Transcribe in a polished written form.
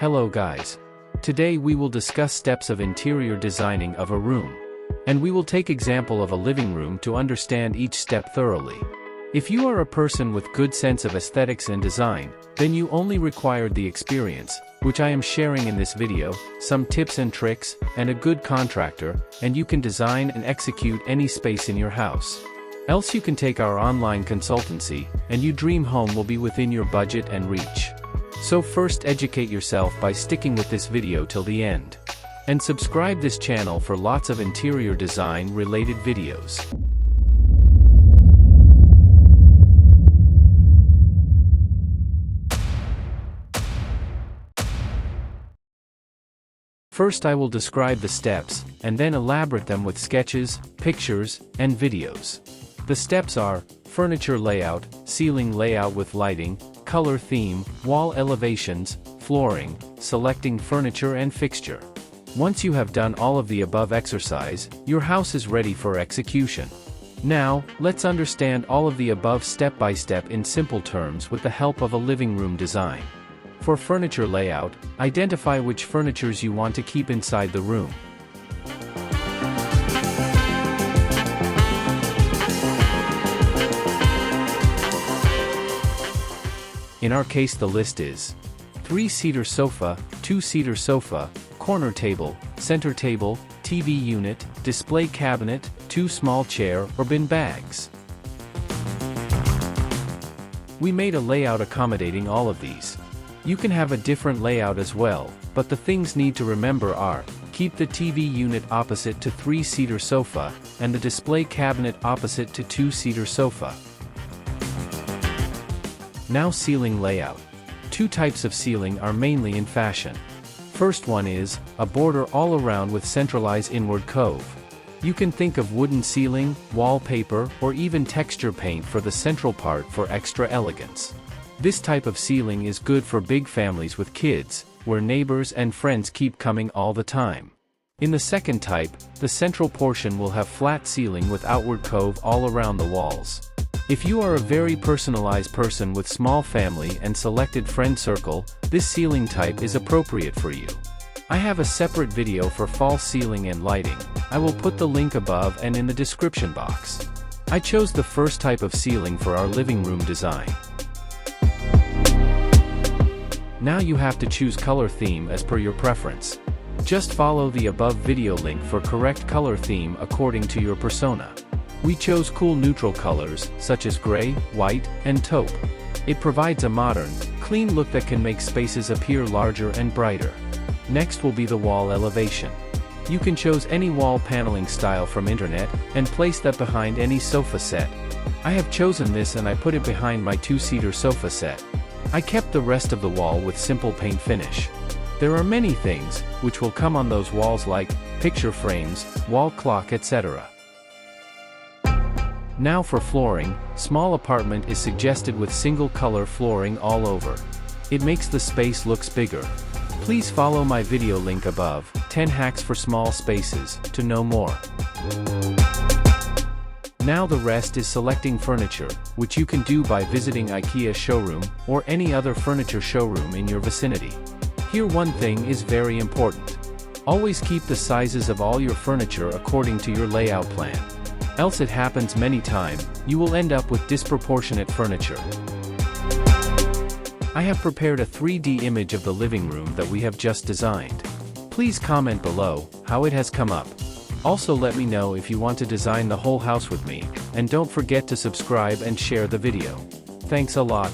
Hello guys. Today we will discuss steps of interior designing of a room. And we will take example of a living room to understand each step thoroughly. If you are a person with good sense of aesthetics and design, then you only required the experience, which I am sharing in this video, some tips and tricks, and a good contractor, and you can design and execute any space in your house. Else you can take our online consultancy, and your dream home will be within your budget and reach. So first educate yourself by sticking with this video till the end. And subscribe this channel for lots of interior design related videos. First I will describe the steps, and then elaborate them with sketches, pictures, and videos. The steps are: furniture layout, ceiling layout with lighting, color theme, wall elevations, flooring, selecting furniture and fixture. Once you have done all of the above exercise, your house is ready for execution. Now, let's understand all of the above step by step in simple terms with the help of a living room design. For furniture layout, identify which furnitures you want to keep inside the room. In our case the list is 3-seater sofa, 2-seater sofa, corner table, center table, TV unit, display cabinet, 2 small chair or bin bags. We made a layout accommodating all of these. You can have a different layout as well, but the things need to remember are: keep the TV unit opposite to 3-seater sofa, and the display cabinet opposite to 2-seater sofa. Now ceiling layout. 2 types of ceiling are mainly in fashion. First one is a border all around with centralized inward cove. You can think of wooden ceiling, wallpaper, or even texture paint for the central part for extra elegance. This type of ceiling is good for big families with kids, where neighbors and friends keep coming all the time. In the second type, the central portion will have flat ceiling with outward cove all around the walls. If you are a very personalized person with small family and selected friend circle, this ceiling type is appropriate for you. I have a separate video for false ceiling and lighting. I will put the link above and in the description box. I chose the first type of ceiling for our living room design. Now you have to choose color theme as per your preference. Just follow the above video link for correct color theme according to your persona. We chose cool neutral colors, such as gray, white, and taupe. It provides a modern, clean look that can make spaces appear larger and brighter. Next will be the wall elevation. You can choose any wall paneling style from internet, and place that behind any sofa set. I have chosen this and I put it behind my 2-seater sofa set. I kept the rest of the wall with simple paint finish. There are many things, which will come on those walls like, picture frames, wall clock, etc. Now for flooring, small apartment is suggested with single color flooring all over. It makes the space looks bigger. Please follow my video link above, 10 hacks for small spaces, to know more. Now the rest is selecting furniture, which you can do by visiting IKEA showroom, or any other furniture showroom in your vicinity. Here one thing is very important. Always keep the sizes of all your furniture according to your layout plan. Else it happens many times, you will end up with disproportionate furniture. I have prepared a 3D image of the living room that we have just designed. Please comment below how it has come up. Also let me know if you want to design the whole house with me, and don't forget to subscribe and share the video. Thanks a lot.